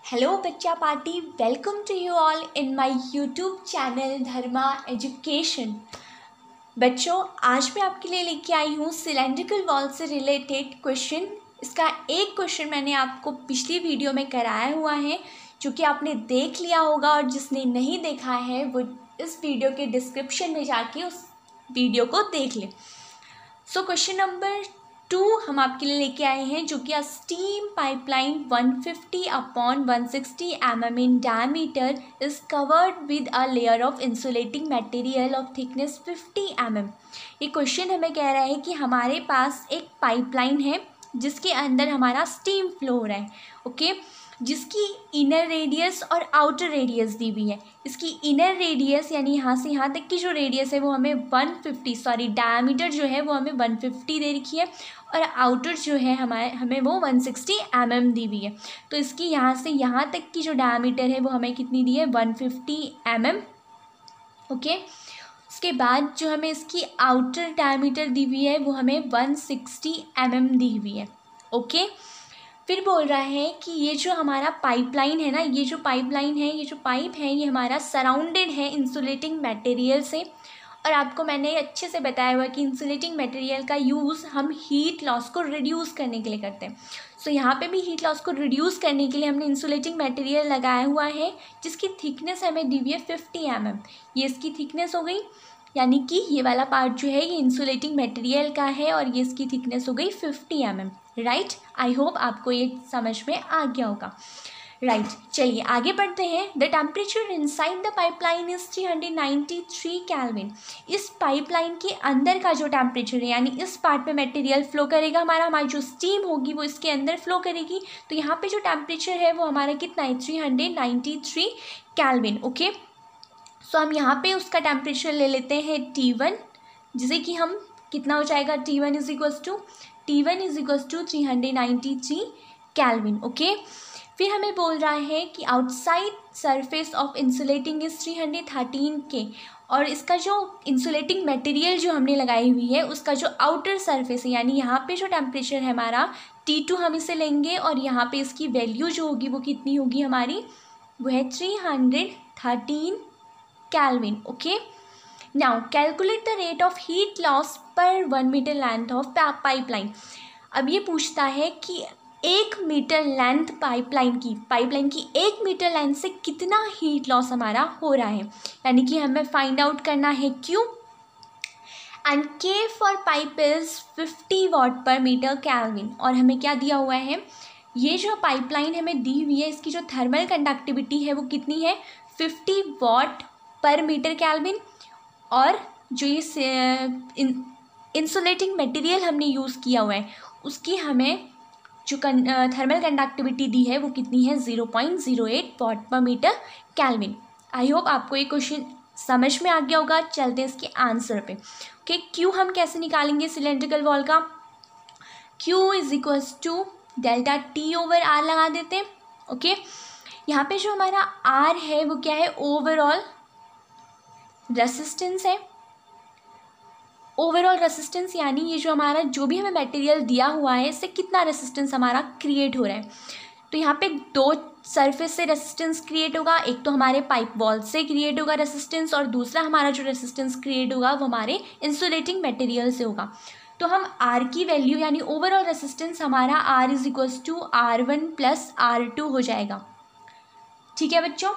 Hello बच्चा party, welcome to you all in my YouTube channel Dharma education. बच्चों, आज मैं आपके लिए लेके आई हूँ सिलेंड्रिकल वॉल से रिलेटेड क्वेश्चन। इसका एक क्वेश्चन मैंने आपको पिछली वीडियो में कराया हुआ है, जो कि आपने देख लिया होगा, और जिसने नहीं देखा है वो इस वीडियो के डिस्क्रिप्शन में जाके उस वीडियो को देख ले। सो क्वेश्चन नंबर 2 हम आपके लिए लेके आए हैं, जो कि steam pipeline 150/160 mm in diameter is covered with a layer of insulating material of thickness 50 mm। ये क्वेश्चन हमें कह रहा है कि हमारे पास एक पाइपलाइन है जिसके अंदर हमारा स्टीम फ्लो हो रहा है, ओके, जिसकी इनर रेडियस और आउटर रेडियस दी हुई है। इसकी इनर रेडियस यानी यहाँ से यहाँ तक की जो रेडियस है वो हमें 150 डायमीटर जो है वो हमें 150 दे रखी है, और आउटर जो है हमें वो 160 mm दी हुई है। तो इसकी यहाँ से यहाँ तक की जो डायमीटर है वो हमें कितनी दी है, 150 mm, ओके। उसके बाद जो हमें इसकी आउटर डायमीटर दी हुई है वो हमें 160 mm दी हुई है, ओके। फिर बोल रहा है कि ये जो हमारा पाइपलाइन है ना, ये जो पाइपलाइन है, ये जो पाइप है, ये हमारा सराउंडेड है इंसुलेटिंग मटेरियल से। और आपको मैंने अच्छे से बताया हुआ कि इंसुलेटिंग मटेरियल का यूज़ हम हीट लॉस को रिड्यूस करने के लिए करते हैं। सो यहाँ पे भी हीट लॉस को रिड्यूस करने के लिए हमने इंसुलेटिंग मटेरियल लगाया हुआ है, जिसकी थिकनेस हमें दी हुई है 50 mm। ये इसकी थिकनेस हो गई, यानी कि ये वाला पार्ट जो है ये इंसुलेटिंग मटेरियल का है, और ये इसकी थिकनेस हो गई 50 mm, राइट। आई होप आपको ये समझ में आ गया होगा, राइट। चलिए आगे बढ़ते हैं। The temperature inside the pipeline is 393 kelvin. इस पाइपलाइन के अंदर का जो टेम्परेचर है, यानी इस पार्ट में मटेरियल फ्लो करेगा, हमारी जो स्टीम होगी वो इसके अंदर फ्लो करेगी, तो यहाँ पे जो टेम्परेचर है वो हमारा कितना है, 393 केल्विन, ओके। सो हम यहाँ पे उसका टेम्परेचर ले लेते हैं T1, जिसे कि हम कितना हो जाएगा, T1 is equals to 393 kelvin, okay. फिर हमें बोल रहा है कि outside surface of insulating is 313 K, और इसका जो इंसुलेटिंग मटेरियल जो हमने लगाई हुई है उसका जो आउटर सरफेस है, यानी यहाँ पे जो टेम्परेचर है हमारा T2 हम इसे लेंगे, और यहाँ पे इसकी वैल्यू जो होगी वो कितनी होगी हमारी, वो है 313 kelvin, okay. Now calculate the rate of heat loss पर 1 मीटर लेंथ ऑफ पाइपलाइन। अब ये पूछता है कि 1 मीटर लेंथ पाइपलाइन की 1 मीटर लेंथ से कितना हीट लॉस हमारा हो रहा है, यानी कि हमें फाइंड आउट करना है क्यू एंड के फॉर पाइप इज 50 वाट पर मीटर केल्विन। और हमें क्या दिया हुआ है, ये जो पाइपलाइन हमें दी हुई है इसकी जो थर्मल कंडक्टिविटी है वो कितनी है, 50 वाट पर मीटर केल्विन, और जो ये इंसुलेटिंग मटेरियल हमने यूज़ किया हुआ है उसकी हमें जो थर्मल कंडक्टिविटी दी है वो कितनी है, 0.08 वाट पर मीटर केल्विन। आई होप आपको ये क्वेश्चन समझ में आ गया होगा। चलते हैं इसके आंसर पे, ओके। क्यू हम कैसे निकालेंगे सिलेंड्रिकल वॉल का, Q is equals to delta T over R लगा देते हैं, ओके। यहाँ पे जो हमारा आर है वो क्या है, ओवरऑल रेसिस्टेंस है। ओवरऑल रेसिस्टेंस यानी ये जो हमारा जो भी हमें मटेरियल दिया हुआ है इससे कितना रेसिस्टेंस हमारा क्रिएट हो रहा है। तो यहाँ पे 2 सरफेस से रेसिस्टेंस क्रिएट होगा, एक तो हमारे पाइप वॉल से क्रिएट होगा रेसिस्टेंस, और दूसरा हमारा जो रेसिस्टेंस क्रिएट होगा वो हमारे इंसुलेटिंग मटेरियल से होगा। तो हम आर की वैल्यू यानी ओवरऑल रेसिस्टेंस हमारा R is equals to R1 + R2 हो जाएगा, ठीक है बच्चों।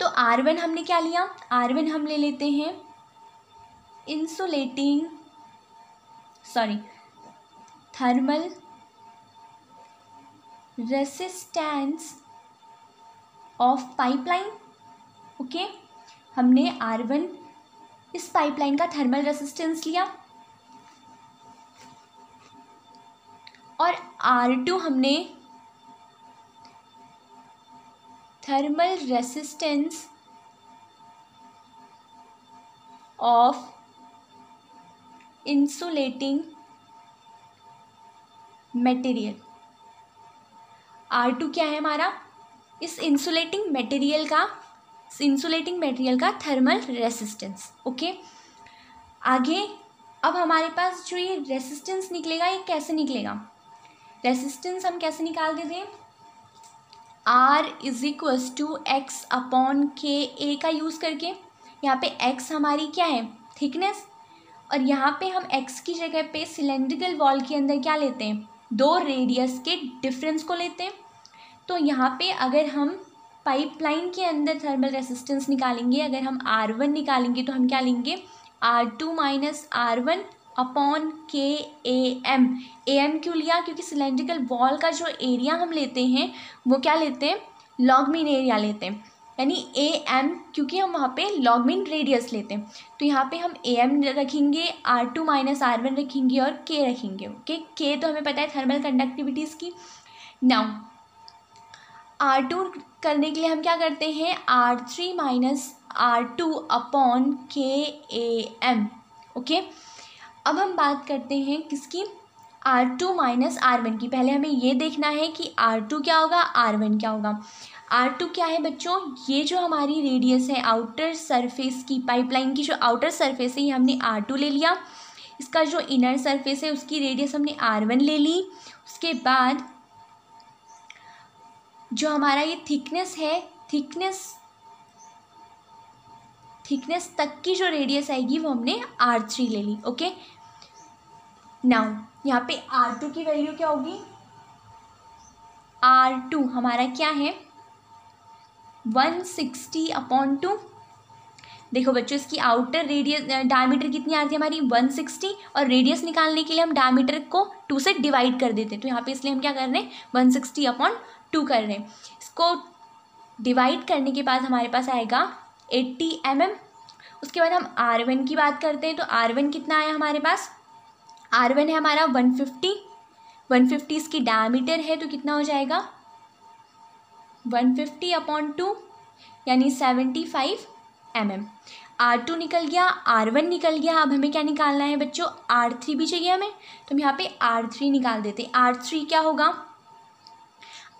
तो R1 हमने क्या लिया, R1 हम ले लेते हैं thermal resistance of pipeline, okay. हमने R1 इस पाइपलाइन का थर्मल रेसिस्टेंस लिया, और R2 हमने thermal resistance of insulating material. R2 क्या है हमारा, इस इंसुलेटिंग मटेरियल का थर्मल रेसिस्टेंस, ओके। आगे अब हमारे पास जो ये रेसिस्टेंस निकलेगा ये कैसे निकलेगा, रेसिस्टेंस हम कैसे निकाल देते हैं, R is equals to x upon K A का यूज़ करके। यहाँ पे x हमारी क्या है, थिकनेस, और यहाँ पे हम x की जगह पे सिलेंड्रिकल वॉल के अंदर क्या लेते हैं, दो रेडियस के डिफरेंस को लेते हैं। तो यहाँ पे अगर हम पाइपलाइन के अंदर थर्मल रेसिस्टेंस निकालेंगे, अगर हम R1 निकालेंगे तो हम क्या लेंगे, R2 minus R1 upon K A M क्यों लिया, क्योंकि सिलेंड्रिकल वॉल का जो एरिया हम लेते हैं वो क्या लेते हैं, लॉग मीन एरिया लेते हैं, यानी ए एम, क्योंकि हम वहाँ पे लॉग मीन रेडियस लेते हैं। तो यहाँ पे हम ए एम रखेंगे, R2 माइनस R1 रखेंगे और के रखेंगे। ओके, के तो हमें पता है थर्मल कंडक्टिविटीज़ की। नाउ R2 करने के लिए हम क्या करते हैं, R3 minus R2 upon K A M. Okay, अब हम बात करते हैं किसकी, R2 माइनस R1 की। पहले हमें ये देखना है कि R2 क्या होगा, R1 क्या होगा। R2 क्या है बच्चों, ये जो हमारी रेडियस है आउटर सरफेस की, पाइपलाइन की जो आउटर सरफेस है ये हमने R2 ले लिया। इसका जो इनर सरफेस है उसकी रेडियस हमने R1 ले ली। उसके बाद जो हमारा ये थिकनेस है, थिकनेस तक की जो रेडियस आएगी वो हमने R3 ले ली। ओके, नाउ यहाँ पे R2 की वैल्यू क्या होगी, R2 हमारा क्या है 160 अपॉन 2। देखो बच्चों, इसकी आउटर रेडियस डायमीटर कितनी आ रही थी हमारी 160, और रेडियस निकालने के लिए हम डायमीटर को 2 से डिवाइड कर देते हैं। तो यहाँ पे इसलिए हम क्या कर रहे हैं 160 अपॉन 2 कर रहे हैं। इसको डिवाइड करने के बाद हमारे पास आएगा 80 mm। उसके बाद हम R1 की बात करते हैं। तो R1 कितना आया हमारे पास, R1 है हमारा 150 इसकी डायमीटर है, तो कितना हो जाएगा 150 अपॉन 2 यानी 75 mm। R2 निकल गया, R1 निकल गया। अब हमें क्या निकालना है बच्चों, R3 भी चाहिए हमें, तो हम यहाँ पे R3 निकाल देते हैं। R3 क्या होगा,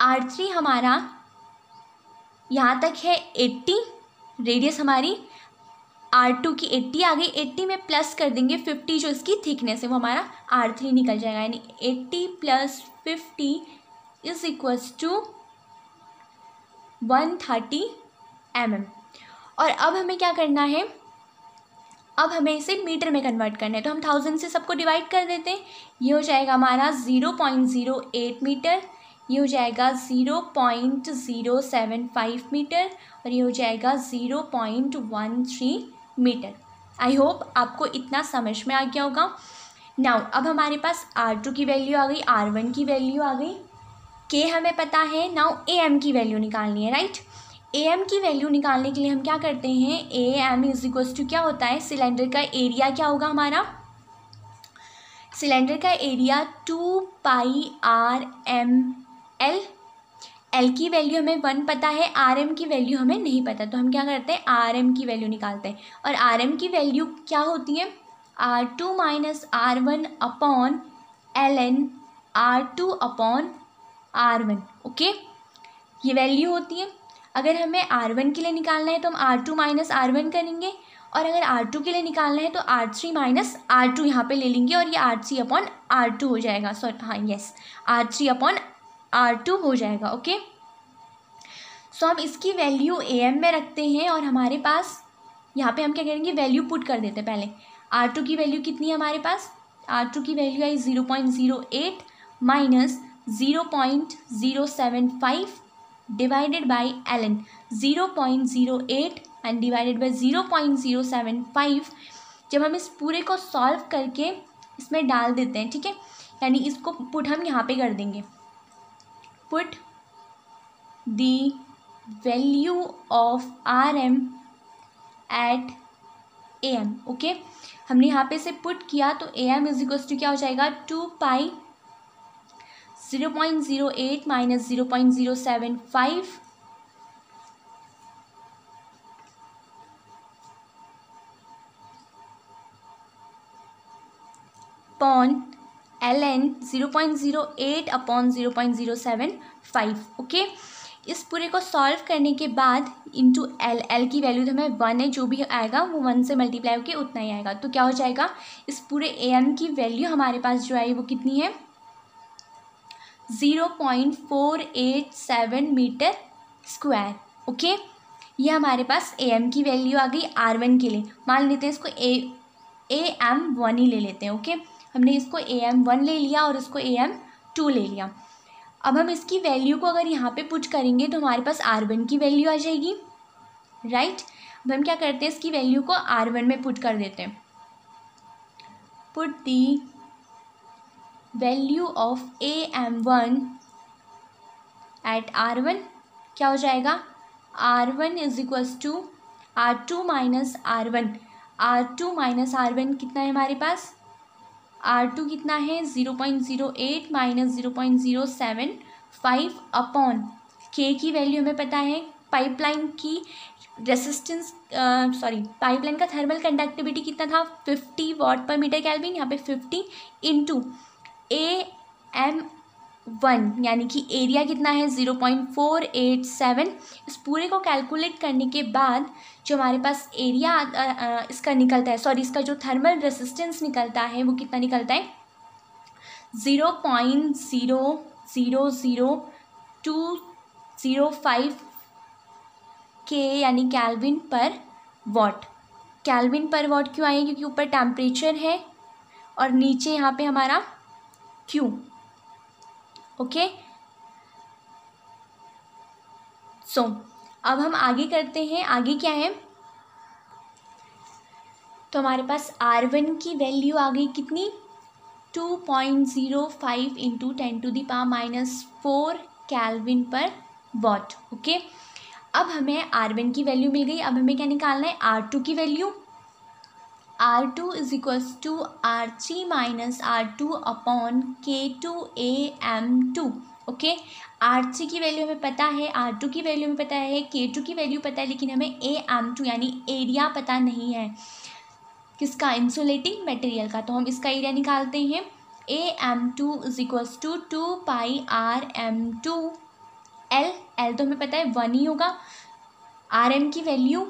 R3 हमारा यहाँ तक है 80, रेडियस हमारी R2 की 80 आ गई, 80 में प्लस कर देंगे 50 जो इसकी थिकनेस है, वो हमारा R3 निकल जाएगा, यानी 80 plus 50 is equals to 130 mm। और अब हमें क्या करना है, अब हमें इसे मीटर में कन्वर्ट करना है। तो हम 1000 से सबको डिवाइड कर देते हैं। ये हो जाएगा हमारा 0.08 मीटर, ये हो जाएगा 0.075 मीटर, और ये हो जाएगा 0.13 मीटर। आई होप आपको इतना समझ में आ गया होगा। नाउ अब हमारे पास R2 की वैल्यू आ गई, R1 की वैल्यू आ गई, के हमें पता है। नाउ AM की वैल्यू निकालनी है, राइट। AM की वैल्यू निकालने के लिए हम क्या करते हैं, AM इज इक्वल्स टू क्या होता है, सिलेंडर का एरिया क्या होगा हमारा, सिलेंडर का एरिया 2πr/m/l। L की वैल्यू हमें 1 पता है, RM की वैल्यू हमें नहीं पता, तो हम क्या करते हैं RM की वैल्यू निकालते हैं। और RM की वैल्यू क्या होती है, R2 minus R1 upon ln R2 upon R1। Okay, ये वैल्यू होती है। अगर हमें R1 के लिए निकालना है तो हम R2 माइनस R1 करेंगे, और अगर R2 के लिए निकालना है तो R3 माइनस R2 यहाँ पे ले लेंगे, और ये R3 अपॉन R2 हो जाएगा। सॉरी, हाँ यस, R3 अपॉन R2 हो जाएगा। ओके, सो हम इसकी वैल्यू AM में रखते हैं, और हमारे पास यहाँ पे हम क्या करेंगे, वैल्यू पुट कर देते हैं। पहले R2 की वैल्यू कितनी है हमारे पास, R2 की value I 0.08 minus 0.075 divided by ln 0.08 and divided by 0.075। जब हम इस पूरे को सॉल्व करके इसमें डाल देते हैं, ठीक है, यानी इसको पुट हम यहाँ पे कर देंगे, put the value of RM at AM। Okay, हमने यहाँ पे से पुट किया, तो AM इज इक्वल्स टू क्या हो जाएगा 2π 0.08 minus 0.075 upon ln 0.08 upon 0.075। Okay, इस पूरे को सॉल्व करने के बाद इंटू L की वैल्यू तो हमें 1 है, जो भी आएगा वो 1 से मल्टीप्लाई होकर उतना ही आएगा। तो क्या हो जाएगा, इस पूरे AM की वैल्यू हमारे पास जो आई वो कितनी है 0.487 मीटर स्क्वायर। ओके, ये हमारे पास AM की वैल्यू आ गई R1 के लिए। मान लेते हैं इसको AM1 ही ले लेते हैं। ओके, हमने इसको AM1 ले लिया और इसको AM2 ले लिया। अब हम इसकी वैल्यू को अगर यहाँ पे पुट करेंगे तो हमारे पास R1 की वैल्यू आ जाएगी, राइट। अब हम क्या करते हैं, इसकी वैल्यू को R1 में पुट कर देते हैं। Put the value of AM1 at R1, क्या हो जाएगा, R1 is equals to R2 minus R1। R2 minus R1 कितना है हमारे पास, R2 कितना है 0.08 माइनस 0.075 अपॉन K की वैल्यू हमें पता है। पाइपलाइन की रेसिस्टेंस पाइपलाइन का थर्मल कंडक्टिविटी कितना था, 50 वाट पर मीटर केल्विन। यहाँ पे 50 इंटू AM1 यानी कि एरिया कितना है 0.487। इस पूरे को कैलकुलेट करने के बाद जो हमारे पास एरिया इसका निकलता है, इसका जो थर्मल रेसिस्टेंस निकलता है वो कितना निकलता है, 0.00205 K यानी कैल्विन पर वॉट। कैल्विन पर वॉट क्यों आए, क्योंकि ऊपर टेम्परेचर है और नीचे यहाँ पे हमारा Q। ओके, सो अब हम आगे करते हैं। आगे क्या है, तो हमारे पास R1 की वैल्यू आ गई कितनी, 2.05 इंटू 10⁻⁻⁴ कैल्विन पर वॉट। ओके, अब हमें R1 की वैल्यू मिल गई। अब हमें क्या निकालना है, R2 की value. R2 is equals to R3 minus R2 upon K2 AM2। Okay, R3 की वैल्यू हमें पता है, R2 की वैल्यू हमें पता है, K2 की वैल्यू पता है, लेकिन हमें AM2 यानी एरिया पता नहीं है, किसका, इंसुलेटिंग मटेरियल का। तो हम इसका एरिया निकालते हैं। AM2 is equals to 2πRM2 L तो हमें पता है 1 ही होगा। RM की वैल्यू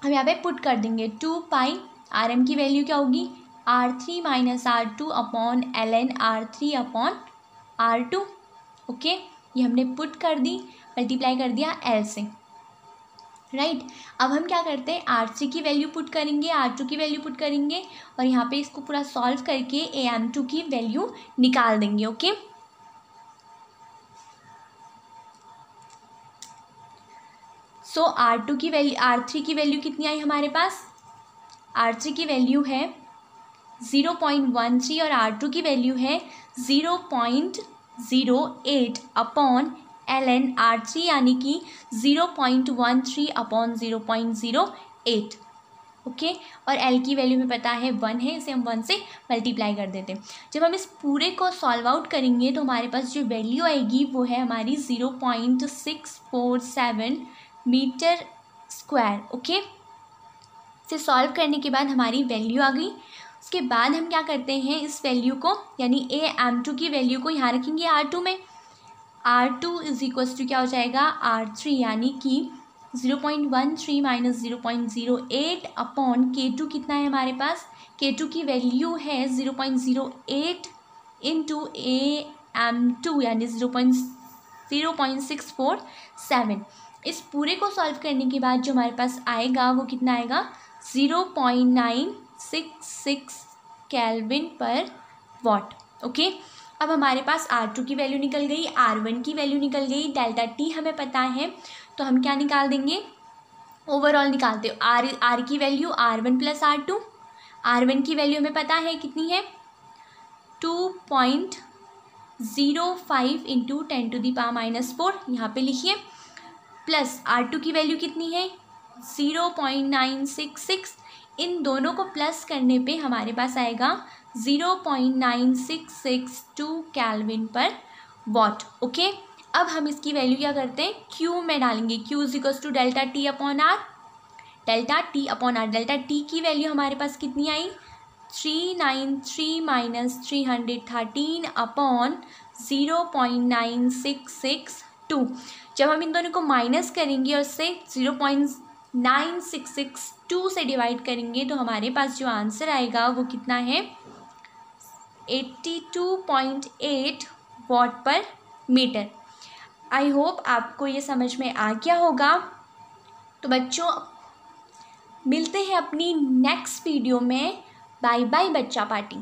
हम यहाँ पे पुट कर देंगे, 2π। RM की वैल्यू क्या होगी, R3 minus R2 upon ln R3 upon R2। Okay, ये हमने पुट कर दी, मल्टीप्लाई कर दिया L से, राइट। अब हम क्या करते हैं, R3 की वैल्यू पुट करेंगे, R2 की वैल्यू पुट करेंगे और यहाँ पे इसको पूरा सॉल्व करके AM2 की वैल्यू निकाल देंगे। ओके, सो R2 की वैल्यू, R3 की वैल्यू कितनी आई हमारे पास, R3 की वैल्यू है 0.13 और R2 की वैल्यू है 0.08 अपॉन ln R3 यानी कि 0.13 अपॉन 0.08। ओके, और L की वैल्यू में पता है 1 है, इसे हम 1 से मल्टीप्लाई कर देते हैं। जब हम इस पूरे को सॉल्व आउट करेंगे तो हमारे पास जो वैल्यू आएगी वो है हमारी 0.647 मीटर स्क्वायर। ओके, इसे सॉल्व करने के बाद हमारी वैल्यू आ गई। उसके बाद हम क्या करते हैं, इस वैल्यू को यानी AM2 की वैल्यू को यहाँ रखेंगे R2 में। R2 इज इक्वल्स टू क्या हो जाएगा, R3 यानी कि 0.13 माइनस 0.08 अपॉन K2 कितना है हमारे पास, K2 की वैल्यू है 0.08 इंटू AM2 यानी 0.647। इस पूरे को सॉल्व करने के बाद जो हमारे पास आएगा वो कितना आएगा, 0.966 केल्विन पर वॉट। ओके, अब हमारे पास R2 की वैल्यू निकल गई, R1 की वैल्यू निकल गई, डेल्टा T हमें पता है, तो हम क्या निकाल देंगे, ओवरऑल निकालते हो। R की value R1 plus R2, R1 की वैल्यू हमें पता है कितनी है 2.05 इंटू 10⁻⁻⁴, यहाँ पे लिखिए, प्लस R2 की वैल्यू कितनी है 0.966। इन दोनों को प्लस करने पे हमारे पास आएगा 0.9662 केल्विन पर वॉट। ओके, अब हम इसकी वैल्यू क्या करते हैं, Q में डालेंगे। Q is equals to delta T upon R, delta T upon R। Delta T की वैल्यू हमारे पास कितनी आई, 393 माइनस 313 अपॉन 0.9662। जब हम इन दोनों को माइनस करेंगे और उससे 0.9662 से डिवाइड करेंगे तो हमारे पास जो आंसर आएगा वो कितना है, 82.8 वॉट पर मीटर। आई होप आपको ये समझ में आ गया होगा। तो बच्चों मिलते हैं अपनी नेक्स्ट वीडियो में। बाय बाय बच्चा पार्टी।